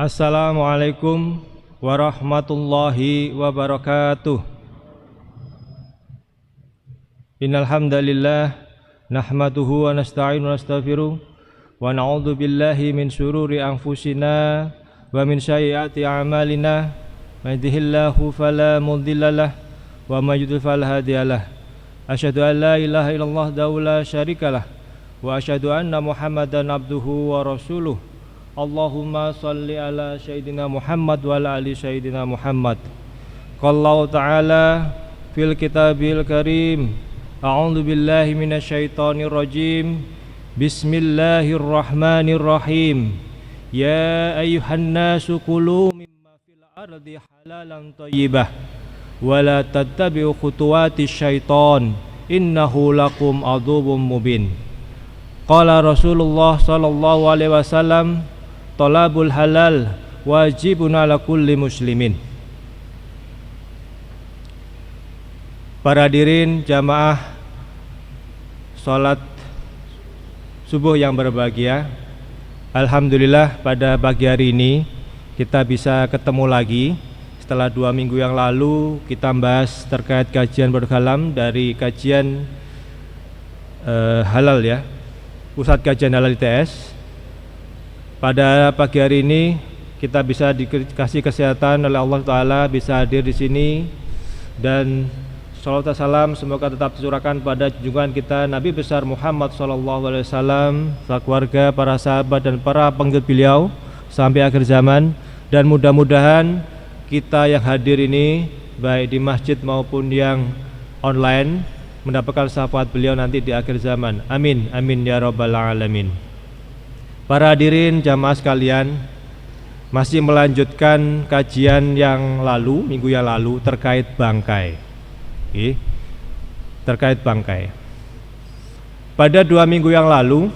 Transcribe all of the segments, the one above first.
Assalamualaikum warahmatullahi wabarakatuh. Innal hamdalillah nahmaduhu wa nasta'inu wa nastaghfiruh wa na'udzu billahi min syururi anfusina wa min sayyiati a'malina. May yahdihillahu fala mudhillalah wa may yudhlil fala hadiyalah. Asyhadu an la ilaha illallah wahdahu la syarikalah wa asyhadu anna Muhammadan abduhu wa rasuluh. Allahumma salli ala sayyidina Muhammad wa ala ali sayyidina Muhammad. Qallahu ta'ala fil kitabil karim. A'udzu billahi minasyaitonir rajim. Bismillahirrahmanirrahim. Ya ayyuhan nasu kulu mimma fil ardi halalan thayyibah wa la tattabi'u khutuwatis syaiton innahu lakum adzubbun mubin. Qala Rasulullah sallallahu alaihi wasallam, talabul halal wajibun ala kulli muslimin. Para hadirin jamaah salat subuh yang berbahagia, alhamdulillah pada pagi hari ini kita bisa ketemu lagi. Setelah 2 minggu yang lalu kita bahas terkait kajian berkalam dari kajian halal ya, Pusat Kajian Halal ITS. Pada pagi hari ini kita bisa dikasih kesehatan oleh Allah Ta'ala, bisa hadir di sini, dan salawat dan salam semoga tetap tercurahkan pada junjungan kita Nabi besar Muhammad SAW, keluarga, para sahabat dan para pengikut beliau sampai akhir zaman. Dan mudah-mudahan kita yang hadir ini baik di masjid maupun yang online mendapatkan syafaat beliau nanti di akhir zaman. Amin, amin ya rabbal alamin. Para hadirin jamaah sekalian, masih melanjutkan kajian yang lalu, minggu yang lalu terkait bangkai. Terkait bangkai. Pada 2 minggu yang lalu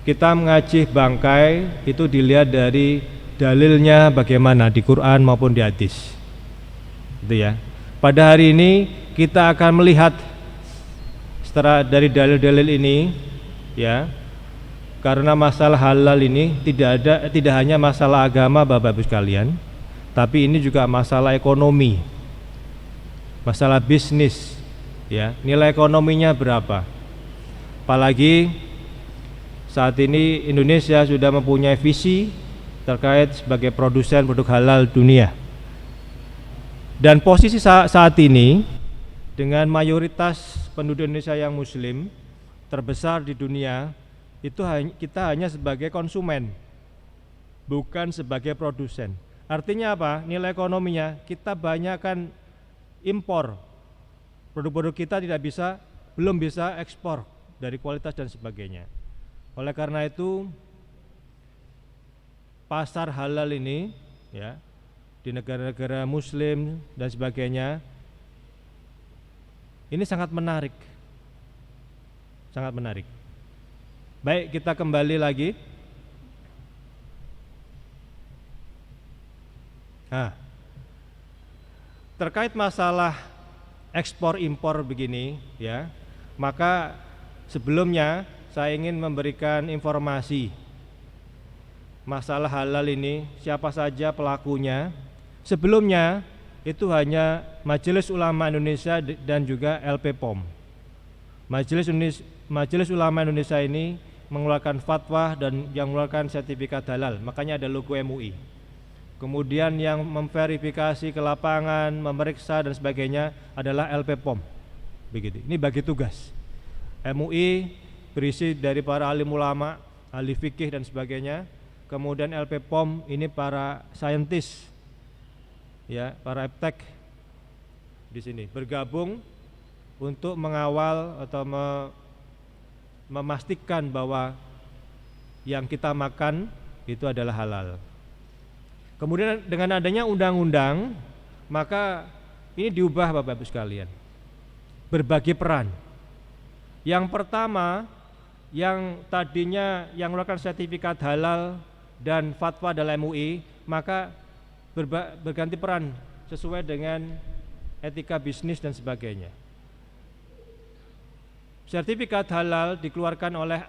kita mengaji bangkai itu dilihat dari dalilnya bagaimana di Quran maupun di hadis. Itu ya. Pada hari ini kita akan melihat setelah dari dalil-dalil ini ya. Karena masalah halal ini tidak hanya masalah agama Bapak-Ibu sekalian, tapi ini juga masalah ekonomi, masalah bisnis ya. Nilai ekonominya berapa? Apalagi saat ini Indonesia sudah mempunyai visi terkait sebagai produsen produk halal dunia. Dan posisi saat ini dengan mayoritas penduduk Indonesia yang muslim terbesar di dunia, itu kita hanya sebagai konsumen, bukan sebagai produsen. Artinya apa? Nilai ekonominya kita banyakkan impor, produk-produk kita belum bisa ekspor dari kualitas dan sebagainya. Oleh karena itu pasar halal ini ya di negara-negara muslim dan sebagainya ini sangat menarik, sangat menarik. Baik, kita kembali lagi. Terkait masalah ekspor impor begini ya, maka sebelumnya saya ingin memberikan informasi masalah halal ini, siapa saja pelakunya. Sebelumnya itu hanya Majelis Ulama Indonesia dan juga LP-POM. Majelis Ulama Indonesia ini mengeluarkan fatwa dan yang mengeluarkan sertifikat halal, makanya ada logo MUI. Kemudian yang memverifikasi ke lapangan, memeriksa dan sebagainya adalah LP-POM. Begitu. Ini bagi tugas. MUI berisi dari para alim ulama, ahli fikih dan sebagainya. Kemudian LP-POM ini para saintis, ya, para eptek di sini bergabung untuk mengawal atau memastikan bahwa yang kita makan itu adalah halal. Kemudian dengan adanya undang-undang, maka ini diubah Bapak-Ibu sekalian, berbagi peran. Yang pertama, yang tadinya yang melakukan sertifikat halal dan fatwa adalah MUI, maka berganti peran sesuai dengan etika bisnis dan sebagainya. Sertifikat halal dikeluarkan oleh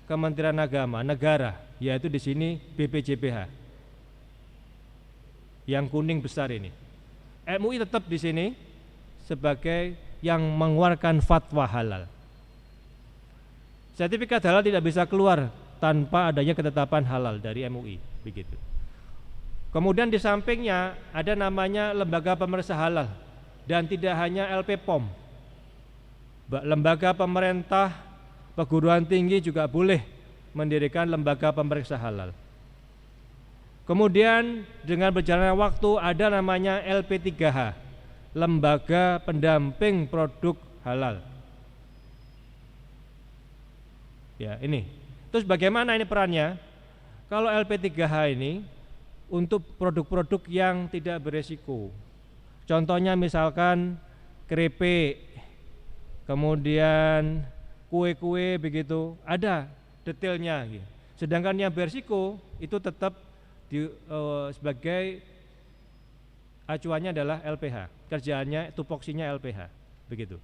Kementerian Agama negara, yaitu di sini BPJPH. yang kuning besar ini. MUI tetap di sini sebagai yang mengeluarkan fatwa halal. Sertifikat halal tidak bisa keluar tanpa adanya ketetapan halal dari MUI, begitu. Kemudian di sampingnya ada namanya lembaga pemeriksa halal, dan tidak hanya LP-POM, lembaga pemerintah, perguruan tinggi juga boleh mendirikan lembaga pemeriksa halal. Kemudian dengan berjalannya waktu ada namanya LP3H, lembaga pendamping produk halal. Ya, ini. Terus bagaimana ini perannya? Kalau LP3H ini untuk produk-produk yang tidak beresiko. Contohnya misalkan keripik, kemudian kue-kue begitu, ada detailnya gitu. Sedangkan yang beresiko itu tetap sebagai acuannya adalah LPH. Kerjaannya tupoksinya LPH, begitu.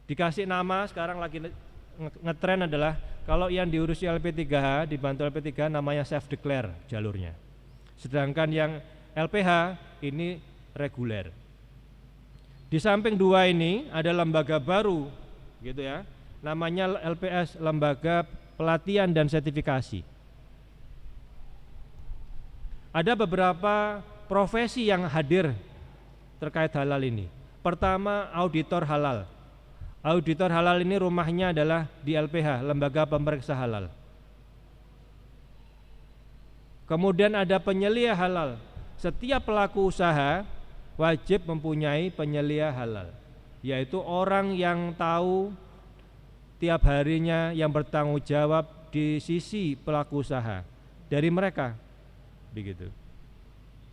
Dikasih nama sekarang lagi ngetren adalah kalau yang diurusi LP3H, dibantu LP3H namanya self declare jalurnya. Sedangkan yang LPH ini reguler. Di samping dua ini ada lembaga baru gitu ya. Namanya LPS, Lembaga Pelatihan dan Sertifikasi. Ada beberapa profesi yang hadir terkait halal ini. Pertama, auditor halal. Auditor halal ini rumahnya adalah di LPH, Lembaga Pemeriksa Halal. Kemudian ada penyelia halal. Setiap pelaku usaha wajib mempunyai penyelia halal, yaitu orang yang tahu tiap harinya, yang bertanggung jawab di sisi pelaku usaha dari mereka, begitu.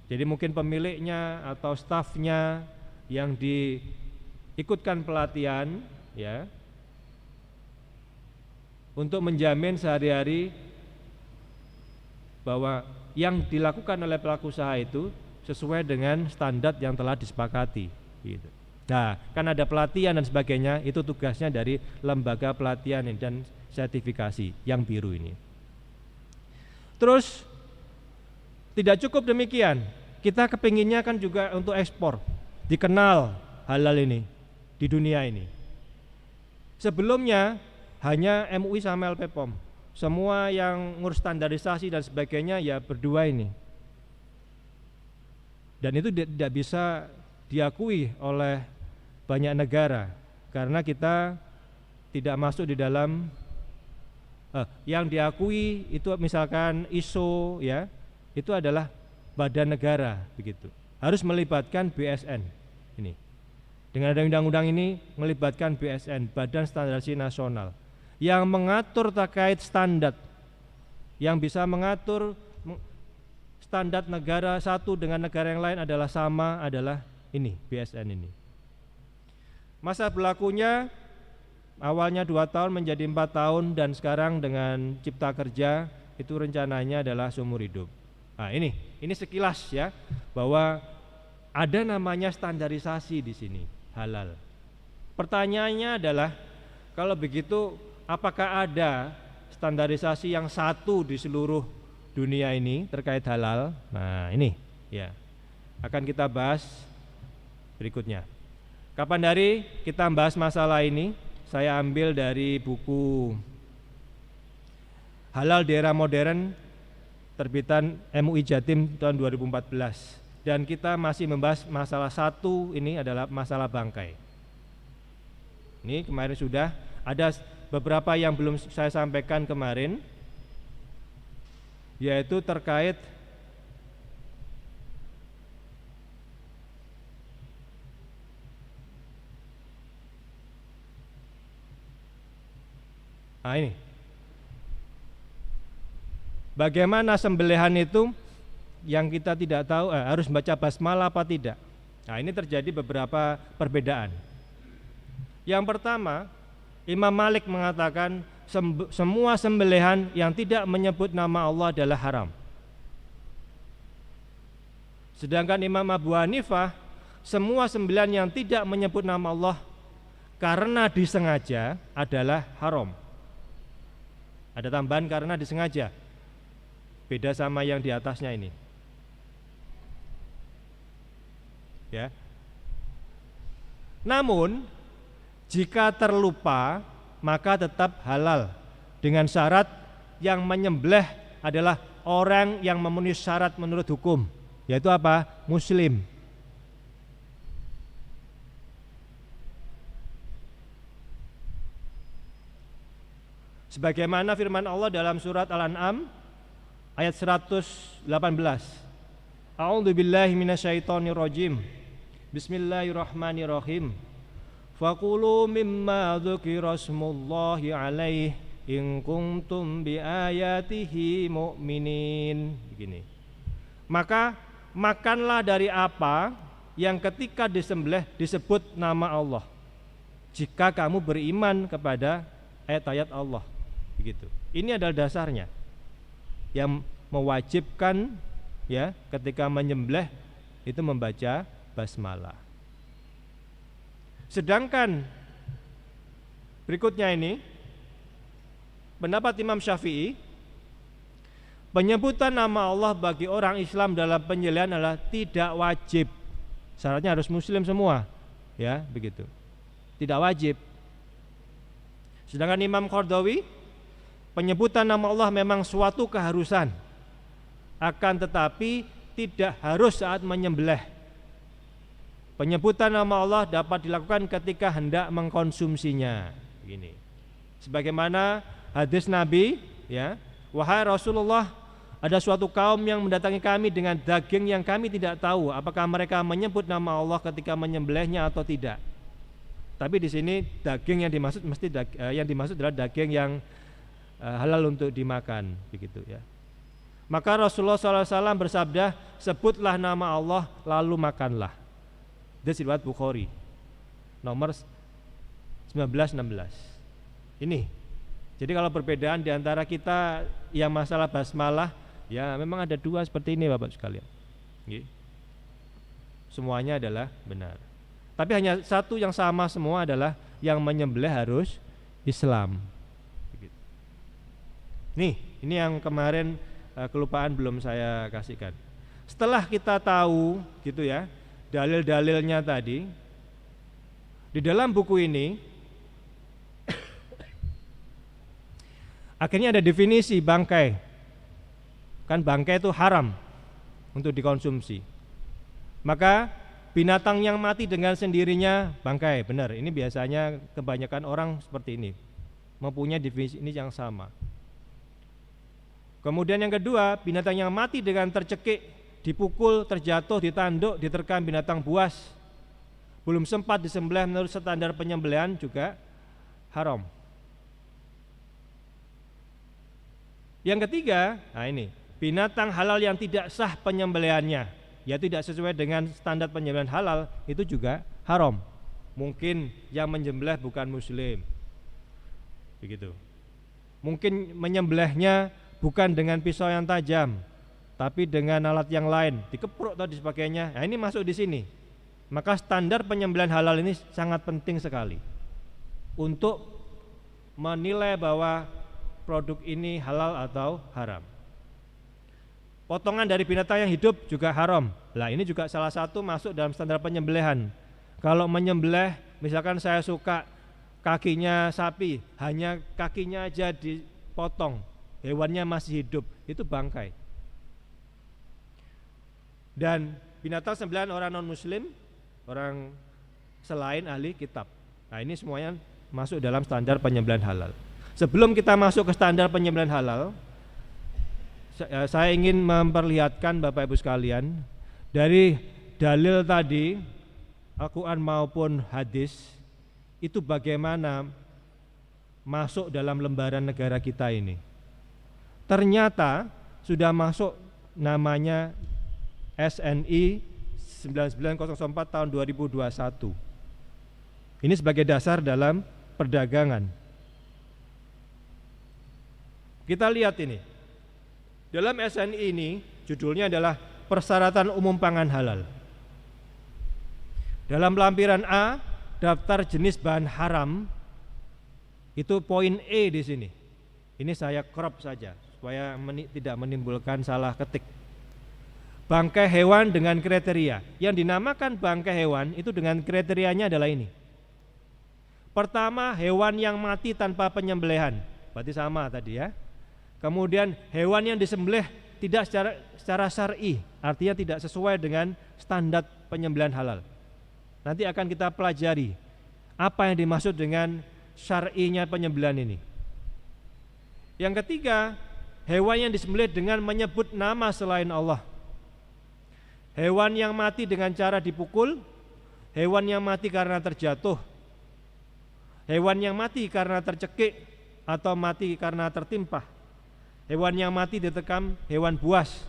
Jadi mungkin pemiliknya atau stafnya yang diikutkan pelatihan, ya, untuk menjamin sehari-hari bahwa yang dilakukan oleh pelaku usaha itu sesuai dengan standar yang telah disepakati, gitu. Nah, kan ada pelatihan dan sebagainya, itu tugasnya dari lembaga pelatihan dan sertifikasi yang biru ini. Terus tidak cukup demikian, kita kepinginnya kan juga untuk ekspor, dikenal halal ini di dunia ini. Sebelumnya hanya MUI sama LP-POM, semua yang ngurus standarisasi dan sebagainya ya berdua ini. Dan itu tidak bisa diakui oleh banyak negara karena kita tidak masuk di dalam yang diakui itu misalkan ISO, ya, itu adalah badan negara, begitu. Harus melibatkan BSN ini. Dengan ada undang-undang ini melibatkan BSN, Badan Standarisasi Nasional, yang mengatur terkait standar, yang bisa mengatur standar negara satu dengan negara yang lain adalah sama, adalah ini BSN ini. Masa berlakunya awalnya 2 tahun menjadi 4 tahun, dan sekarang dengan Cipta Kerja itu rencananya adalah seumur hidup. Nah, ini sekilas ya, bahwa ada namanya standarisasi di sini halal. Pertanyaannya adalah kalau begitu apakah ada standarisasi yang satu di seluruh dunia ini terkait halal? Nah, ini ya akan kita bahas berikutnya. Kapan hari kita bahas masalah ini? Saya ambil dari buku Halal di Era Modern terbitan MUI Jatim tahun 2014, dan kita masih membahas masalah satu, ini adalah masalah bangkai. Ini kemarin sudah ada beberapa yang belum saya sampaikan kemarin, yaitu terkait ini bagaimana sembelihan itu yang kita tidak tahu harus baca basmalah apa tidak. Nah, ini terjadi beberapa perbedaan. Yang pertama, Imam Malik mengatakan semua sembelihan yang tidak menyebut nama Allah adalah haram. Sedangkan Imam Abu Hanifah, semua sembelihan yang tidak menyebut nama Allah karena disengaja adalah haram. Ada tambahan karena disengaja, beda sama yang di atasnya ini. ya. Namun jika terlupa maka tetap halal dengan syarat yang menyembelih adalah orang yang memenuhi syarat menurut hukum, yaitu apa? Muslim. Sebagaimana firman Allah dalam surat Al-An'am ayat 118. A'udzu billahi minasyaitonir rajim. Bismillahirrahmanirrahim. Faqulu mimma dzukira smullahi alaihi in kuntum bi ayatihi mu'minin. Begini. Maka makanlah dari apa yang ketika disembelih disebut nama Allah, jika kamu beriman kepada ayat-ayat Allah. Begitu. Ini adalah dasarnya yang mewajibkan ya ketika menyembelih itu membaca basmalah. Sedangkan berikutnya ini pendapat Imam Syafi'i, penyebutan nama Allah bagi orang Islam dalam penyembelihan adalah tidak wajib. Syaratnya harus muslim semua, ya, begitu. Tidak wajib. Sedangkan Imam Qardawi, penyebutan nama Allah memang suatu keharusan, akan tetapi tidak harus saat menyembelih. Penyebutan nama Allah dapat dilakukan ketika hendak mengkonsumsinya. Begini. Sebagaimana hadis Nabi, ya, wahai Rasulullah, ada suatu kaum yang mendatangi kami dengan daging yang kami tidak tahu apakah mereka menyebut nama Allah ketika menyembelihnya atau tidak. Tapi di sini daging yang dimaksud yang dimaksud adalah daging yang halal untuk dimakan, begitu ya. Maka Rasulullah SAW bersabda, sebutlah nama Allah lalu makanlah. Ini riwayat Bukhari nomor 1916. Ini. Jadi kalau perbedaan di antara kita yang masalah basmalah, ya memang ada dua seperti ini Bapak sekalian. Semuanya adalah benar. Tapi hanya satu yang sama semua adalah yang menyembelih harus Islam. Nih, ini yang kemarin kelupaan belum saya kasihkan. Setelah kita tahu gitu ya, dalil-dalilnya tadi, di dalam buku ini akhirnya ada definisi bangkai. Kan bangkai itu haram untuk dikonsumsi. Maka binatang yang mati dengan sendirinya bangkai, benar. Ini biasanya kebanyakan orang seperti ini, mempunyai definisi ini yang sama. Kemudian yang kedua, binatang yang mati dengan tercekik, dipukul, terjatuh, ditanduk, diterkam binatang buas, belum sempat disembelih menurut standar penyembelihan juga haram. Yang ketiga, nah ini, binatang halal yang tidak sah penyembelihannya, ya tidak sesuai dengan standar penyembelihan halal, itu juga haram. Mungkin yang menyembelih bukan muslim, begitu. Mungkin menyembelihnya bukan dengan pisau yang tajam, tapi dengan alat yang lain, dikepruk atau sebagainya. Nah, ini masuk di sini. Maka standar penyembelihan halal ini sangat penting sekali untuk menilai bahwa produk ini halal atau haram. Potongan dari binatang yang hidup juga haram. Lah ini juga salah satu masuk dalam standar penyembelihan. Kalau menyembelih, misalkan saya suka kakinya sapi, hanya kakinya aja dipotong, hewannya masih hidup, itu bangkai. Dan binatang sembelihan orang non muslim, orang selain ahli kitab. Nah ini semuanya masuk dalam standar penyembelihan halal. Sebelum kita masuk ke standar penyembelihan halal, saya ingin memperlihatkan Bapak Ibu sekalian, dari dalil tadi Al-Quran maupun hadis itu bagaimana masuk dalam lembaran negara kita ini. Ternyata sudah masuk namanya SNI 9904 tahun 2021. Ini sebagai dasar dalam perdagangan. Kita lihat ini. Dalam SNI ini judulnya adalah persyaratan umum pangan halal. Dalam lampiran A, daftar jenis bahan haram, itu poin E di sini. Ini saya crop saja supaya tidak menimbulkan salah ketik. bangkai hewan dengan kriteria. Yang dinamakan bangkai hewan itu dengan kriterianya adalah ini. Pertama, hewan yang mati tanpa penyembelihan, berarti sama tadi ya. Kemudian hewan yang disembelih tidak secara syar'i, artinya tidak sesuai dengan standar penyembelihan halal. Nanti akan kita pelajari apa yang dimaksud dengan syar'inya penyembelihan ini. Yang ketiga, hewan yang disembelih dengan menyebut nama selain Allah. Hewan yang mati dengan cara dipukul, hewan yang mati karena terjatuh, hewan yang mati karena tercekik atau mati karena tertimpa, hewan yang mati ditekam hewan buas,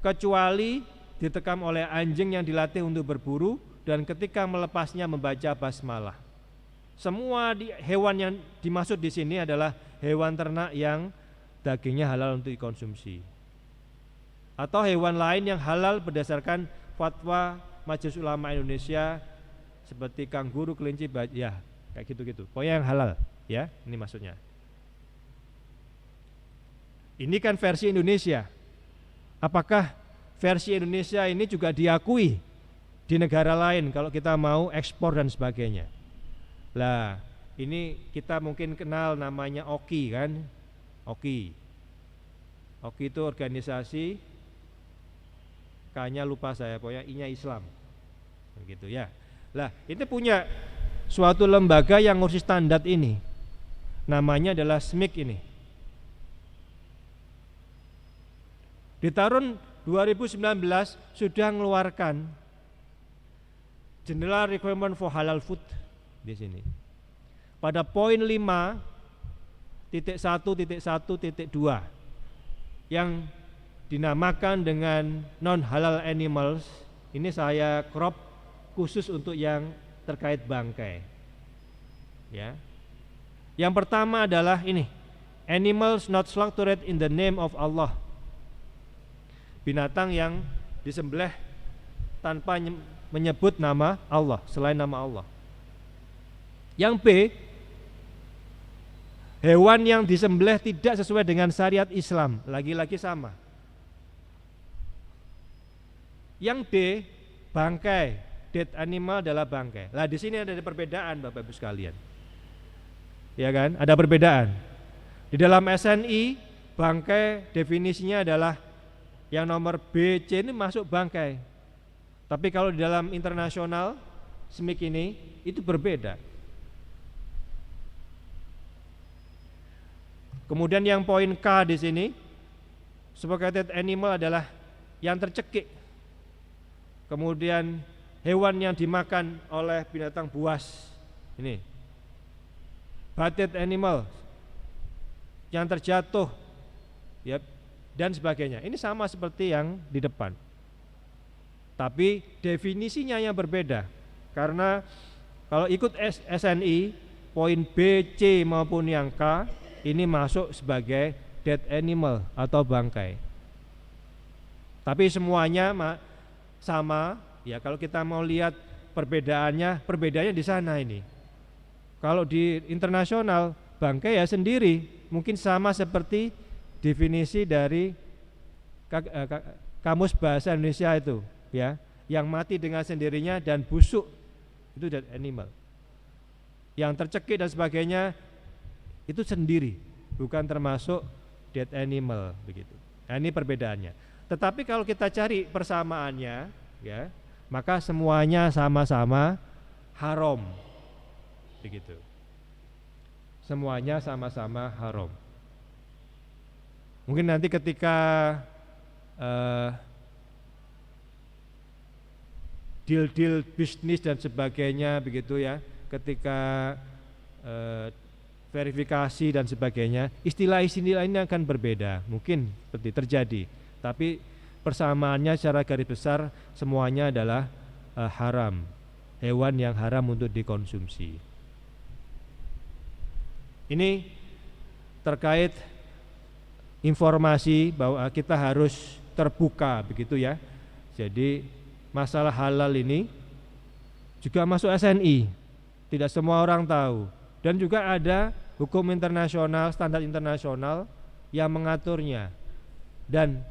kecuali ditekam oleh anjing yang dilatih untuk berburu dan ketika melepasnya membaca basmalah. Semua hewan yang dimaksud di sini adalah hewan ternak yang dagingnya halal untuk dikonsumsi, atau hewan lain yang halal berdasarkan fatwa Majelis Ulama Indonesia seperti kanguru, kelinci, ya kayak gitu-gitu. Pokoknya yang halal, ya. Ini maksudnya. Ini kan versi Indonesia. Apakah versi Indonesia ini juga diakui di negara lain kalau kita mau ekspor dan sebagainya? Lah, ini kita mungkin kenal namanya OKI kan? OKI itu organisasi, K-nya lupa saya, pokoknya I-nya Islam, begitu ya. Lah, ini punya suatu lembaga yang ngurusi standar ini, namanya adalah SMIC ini. Di tahun 2019 sudah mengeluarkan General Requirement for Halal Food di sini. Pada poin 5.1.1.2 yang dinamakan dengan non halal animals, ini saya crop khusus untuk yang terkait bangkai. Ya. Yang pertama adalah ini, animals not slaughtered in the name of Allah. Binatang yang disembelih tanpa menyebut nama Allah, selain nama Allah. Yang B, hewan yang disembelih tidak sesuai dengan syariat Islam, lagi-lagi sama. Yang D, bangkai, dead animal adalah bangkai. Lah di sini ada perbedaan Bapak Ibu sekalian. Ya kan? Ada perbedaan. Di dalam SNI bangkai definisinya adalah yang nomor B, C ini masuk bangkai. Tapi kalau di dalam internasional SMIC ini itu berbeda. Kemudian yang poin K di sini, suffocated animal adalah yang tercekik. Kemudian hewan yang dimakan oleh binatang buas, ini butted animal, yang terjatuh, ya, dan sebagainya. Ini sama seperti yang di depan, tapi definisinya yang berbeda. Karena kalau ikut SNI, poin B, C maupun yang K ini masuk sebagai dead animal atau bangkai. Tapi semuanya sama, ya. Kalau kita mau lihat perbedaannya di sana ini. Kalau di internasional bangkai ya sendiri, mungkin sama seperti definisi dari Kamus Bahasa Indonesia itu, ya, yang mati dengan sendirinya dan busuk itu dead animal. Yang tercekik dan sebagainya itu sendiri, bukan termasuk dead animal, begitu. Nah, ini perbedaannya. Tetapi kalau kita cari persamaannya, ya, maka semuanya sama-sama haram, begitu. Semuanya sama-sama haram. Mungkin nanti ketika deal-deal bisnis dan sebagainya, begitu ya, ketika verifikasi dan sebagainya, istilah-istilah ini akan berbeda, mungkin seperti terjadi. Tapi persamaannya secara garis besar semuanya adalah haram, hewan yang haram untuk dikonsumsi. Ini terkait informasi bahwa kita harus terbuka, begitu ya. Jadi masalah halal ini juga masuk SNI, tidak semua orang tahu. Dan juga ada hukum internasional, standar internasional yang mengaturnya. Dan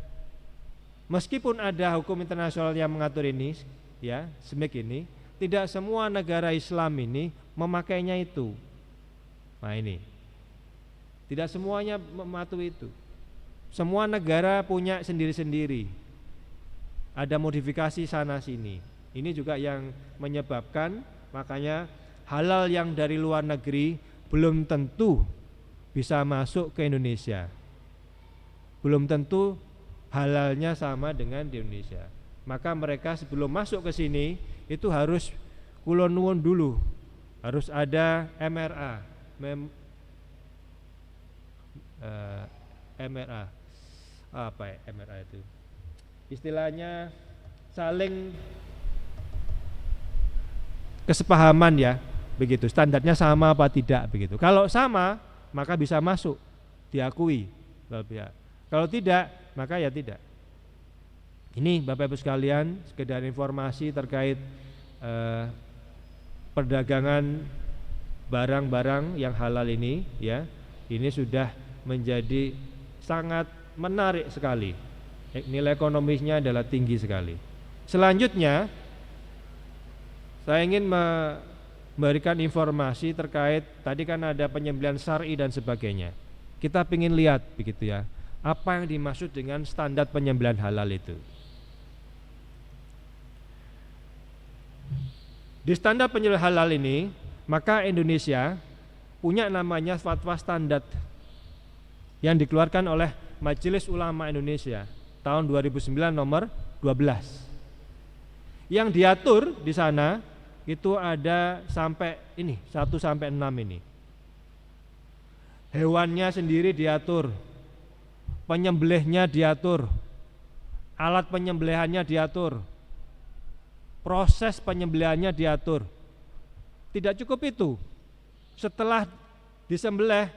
Meskipun ada hukum internasional yang mengatur ini, ya, SMIC ini, tidak semua negara Islam ini memakainya itu. Nah ini, tidak semuanya mematuhi itu. Semua negara punya sendiri-sendiri. Ada modifikasi sana sini. Ini juga yang menyebabkan makanya halal yang dari luar negeri belum tentu bisa masuk ke Indonesia. Belum tentu halalnya sama dengan di Indonesia. Maka mereka sebelum masuk ke sini itu harus kulon nuwun dulu. Harus ada MRA. MRA. Apa ya MRA itu? Istilahnya saling kesepahaman ya, begitu. Standarnya sama apa tidak begitu. Kalau sama, maka bisa masuk, diakui. Kalau tidak, maka ya tidak. Ini Bapak Ibu sekalian, sekedar informasi terkait perdagangan barang-barang yang halal ini, ya. Ini sudah menjadi sangat menarik sekali. Nilai ekonomisnya adalah tinggi sekali. Selanjutnya, saya ingin memberikan informasi terkait tadi kan ada penyembelihan syar'i dan sebagainya. Kita ingin lihat begitu ya, apa yang dimaksud dengan standar penyembelihan halal itu. Di standar penyembelihan halal ini, maka Indonesia punya namanya fatwa standar yang dikeluarkan oleh Majelis Ulama Indonesia tahun 2009 nomor 12. Yang diatur di sana itu ada sampai ini 1 sampai 6 ini. Hewannya sendiri diatur, penyembelihnya diatur, alat penyembelihannya diatur, proses penyembelihannya diatur. Tidak cukup itu, setelah disembelih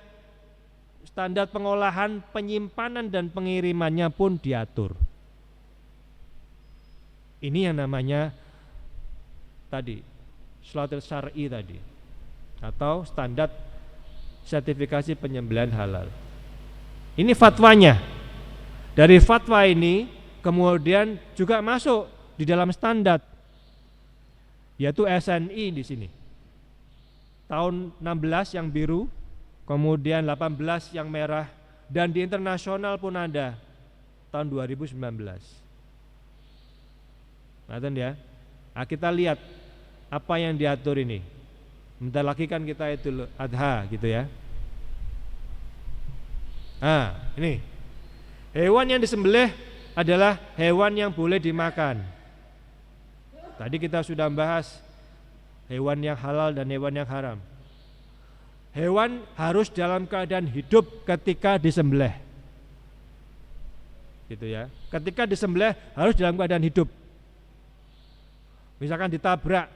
standar pengolahan, penyimpanan dan pengirimannya pun diatur. Ini yang namanya tadi shalatul syar'i tadi, atau standar sertifikasi penyembelihan halal. Ini fatwanya. Dari fatwa ini kemudian juga masuk di dalam standar, yaitu SNI di sini. Tahun 16 yang biru, kemudian 18 yang merah, dan di internasional pun ada tahun 2019. Nah, ya. Nah, kita lihat apa yang diatur ini. Bentar lagi kan kita Idul Adha gitu ya. Nah, ini hewan yang disembelih adalah hewan yang boleh dimakan. Tadi kita sudah bahas hewan yang halal dan hewan yang haram. Hewan harus dalam keadaan hidup ketika disembelih. Gitu ya. Ketika disembelih harus dalam keadaan hidup. Misalkan ditabrak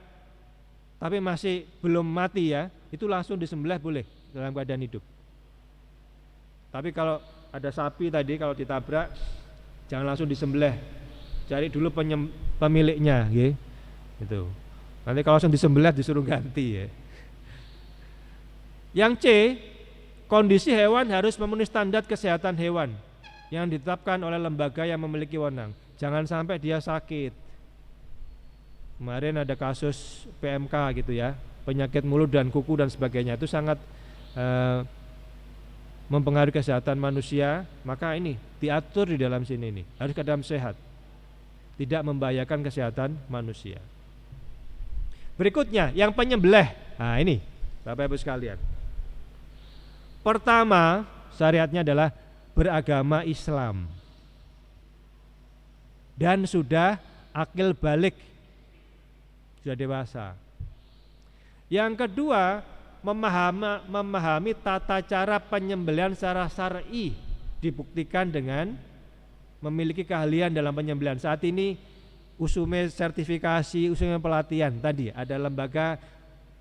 tapi masih belum mati ya, itu langsung disembelih boleh dalam keadaan hidup. Tapi kalau ada sapi tadi kalau ditabrak jangan langsung disembelih. Cari dulu pemiliknya, gitu. Nanti kalau langsung disembelih disuruh ganti ya. Yang C, kondisi hewan harus memenuhi standar kesehatan hewan yang ditetapkan oleh lembaga yang memiliki wewenang. Jangan sampai dia sakit. Kemarin ada kasus PMK gitu ya, penyakit mulut dan kuku dan sebagainya, itu sangat mempengaruhi kesehatan manusia. Maka ini diatur di dalam sini ini, harus keadaan sehat, tidak membahayakan kesehatan manusia. Berikutnya yang penyembelih. Nah ini Bapak Ibu sekalian, pertama syariatnya adalah beragama Islam dan sudah akil balik, sudah dewasa. Yang kedua, memahami tata cara penyembelihan secara syar'i, dibuktikan dengan memiliki keahlian dalam penyembelihan. Saat ini usume sertifikasi, usume pelatihan, tadi ada lembaga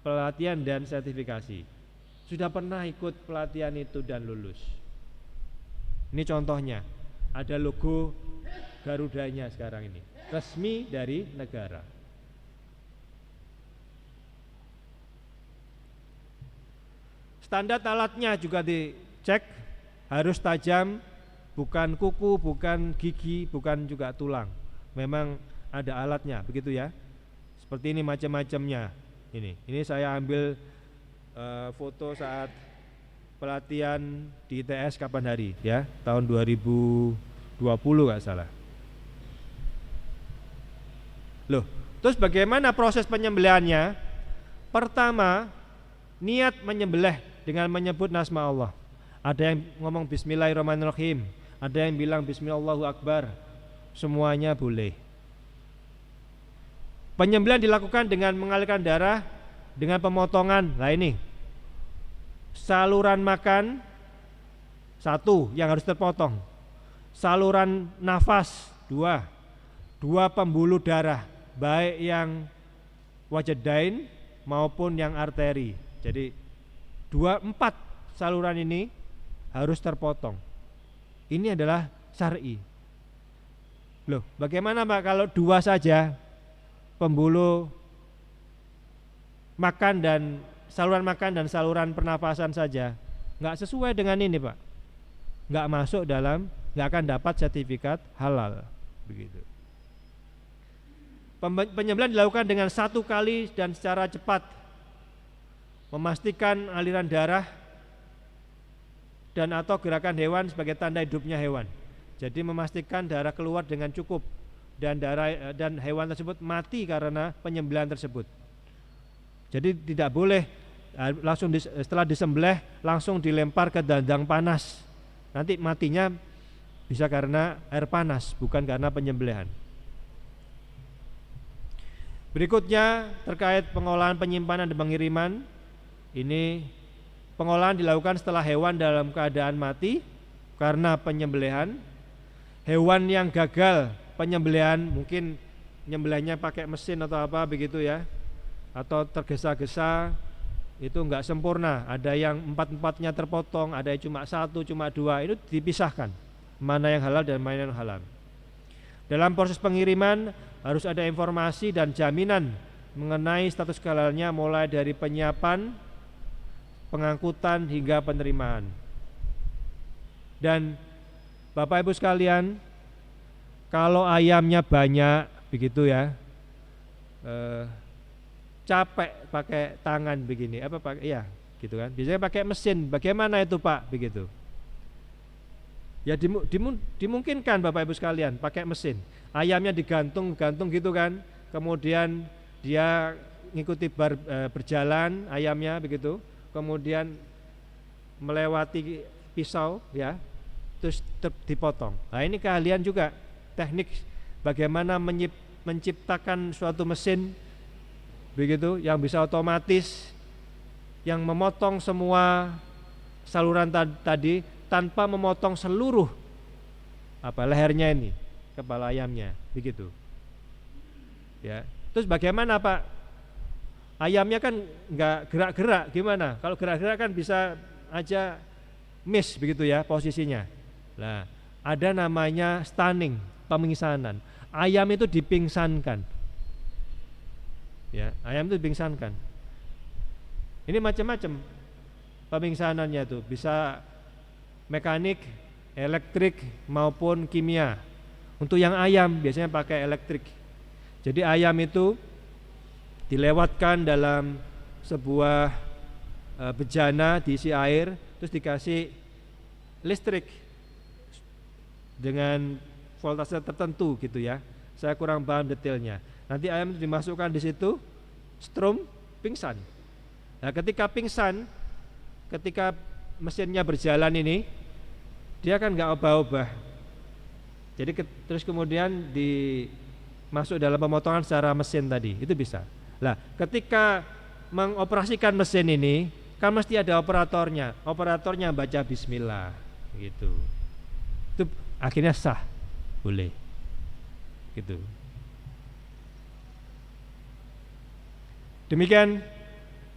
pelatihan dan sertifikasi. Sudah pernah ikut pelatihan itu dan lulus. Ini contohnya, ada logo Garudanya sekarang ini, resmi dari negara. Standar alatnya juga dicek, harus tajam, bukan kuku, bukan gigi, bukan juga tulang. Memang ada alatnya, begitu ya. Seperti ini macam-macamnya. Ini saya ambil foto saat pelatihan di ITS kapan hari ya, tahun 2020 nggak salah. Loh, terus bagaimana proses penyembelihannya? Pertama, niat menyembelih dengan menyebut nama Allah. Ada yang ngomong Bismillahirrahmanirrahim, ada yang bilang Bismillahirrahmanirrahim. Semuanya boleh. Penyembelihan dilakukan dengan mengalirkan darah dengan pemotongan. Nah ini saluran makan satu yang harus terpotong, saluran nafas dua pembuluh darah baik yang wajadain maupun yang arteri. Jadi 4 saluran ini harus terpotong. Ini adalah syar'i. Loh, bagaimana Pak kalau 2 saja pembuluh makan dan saluran pernafasan saja? Nggak sesuai dengan ini Pak, nggak masuk dalam, nggak akan dapat sertifikat halal, begitu. Penyembelihan dilakukan dengan 1 kali dan secara cepat, memastikan aliran darah dan atau gerakan hewan sebagai tanda hidupnya hewan. Jadi memastikan darah keluar dengan cukup dan hewan tersebut mati karena penyembelihan tersebut. Jadi tidak boleh langsung setelah disembelih langsung dilempar ke dandang panas. Nanti matinya bisa karena air panas, bukan karena penyembelihan. Berikutnya terkait pengolahan, penyimpanan dan pengiriman. Ini pengolahan dilakukan setelah hewan dalam keadaan mati karena penyembelihan. Hewan yang gagal penyembelihan, mungkin nyembelihnya pakai mesin atau apa begitu ya, atau tergesa-gesa, itu enggak sempurna. Ada yang 4-4-nya terpotong, ada yang cuma 1, cuma 2. Itu dipisahkan mana yang halal dan mana yang halal. Dalam proses pengiriman harus ada informasi dan jaminan mengenai status halalnya, mulai dari penyiapan, pengangkutan hingga penerimaan. Dan Bapak Ibu sekalian, kalau ayamnya banyak begitu ya, capek pakai tangan begini, gitu kan? Biasanya pakai mesin, bagaimana itu Pak begitu? Ya dimungkinkan Bapak Ibu sekalian pakai mesin. Ayamnya digantung gitu kan, kemudian dia ngikuti berjalan ayamnya begitu, kemudian melewati pisau ya, terus dipotong. Nah ini keahlian juga, teknik bagaimana menciptakan suatu mesin begitu yang bisa otomatis, yang memotong semua saluran tadi tanpa memotong seluruh lehernya ini, kepala ayamnya begitu ya. Terus bagaimana Pak, ayamnya kan nggak gerak-gerak, gimana? Kalau gerak-gerak kan bisa aja miss begitu ya posisinya. Nah ada namanya stunning, pemingsanan. Ayam itu dipingsankan ya, ayam itu dipingsankan. Ini macam-macam pemingsanannya tuh, bisa mekanik, elektrik maupun kimia. Untuk yang ayam biasanya pakai elektrik. Jadi ayam itu dilewatkan dalam sebuah bejana, diisi air, terus dikasih listrik dengan voltase tertentu gitu ya. Saya kurang paham detailnya. Nanti ayam itu dimasukkan di situ, strom, pingsan. Nah, ketika pingsan, ketika mesinnya berjalan ini, dia kan nggak obah-obah. Jadi terus kemudian masuk dalam pemotongan secara mesin tadi, itu bisa. Lah, ketika mengoperasikan mesin ini, kan mesti ada operatornya. Operatornya baca bismillah gitu. Itu akhirnya sah, boleh. Gitu. Demikian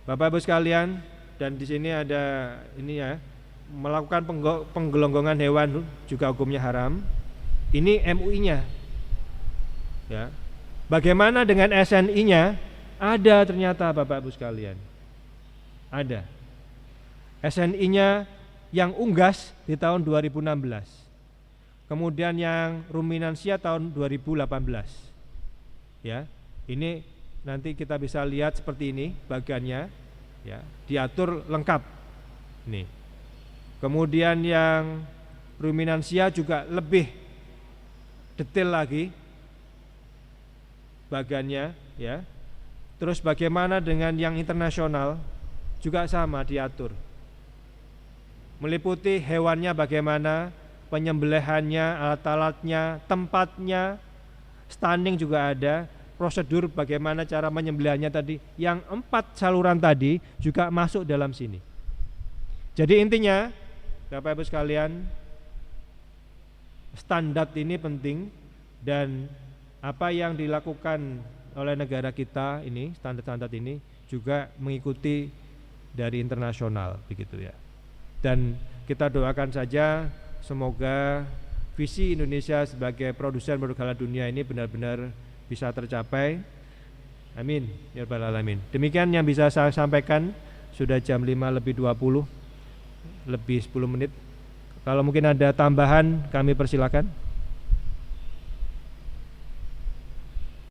Bapak Ibu sekalian, dan di sini ada ini ya, melakukan penggelonggongan hewan juga hukumnya haram. Ini MUI-nya. Ya. Bagaimana dengan SNI-nya? Ada ternyata Bapak Ibu sekalian. Ada. SNI-nya yang unggas di tahun 2016. Kemudian yang ruminansia tahun 2018. Ya, ini nanti kita bisa lihat seperti ini bagannya, ya, diatur lengkap. Nih. Kemudian yang ruminansia juga lebih detail lagi bagannya, ya. Terus bagaimana dengan yang internasional, juga sama diatur. Meliputi hewannya bagaimana, penyembelihannya, alat-alatnya, tempatnya, stunning juga ada, prosedur bagaimana cara menyembelihannya tadi. Yang 4 saluran tadi juga masuk dalam sini. Jadi intinya, Bapak Ibu sekalian, standar ini penting, dan apa yang dilakukan oleh negara kita ini, standar-standar ini juga mengikuti dari internasional, begitu ya. Dan kita doakan saja semoga visi Indonesia sebagai produsen produk halal dunia ini benar-benar bisa tercapai. Amin ya rabbal alamin. Demikian yang bisa saya sampaikan. Sudah jam 5:20 lebih 10 menit. Kalau mungkin ada tambahan kami persilakan.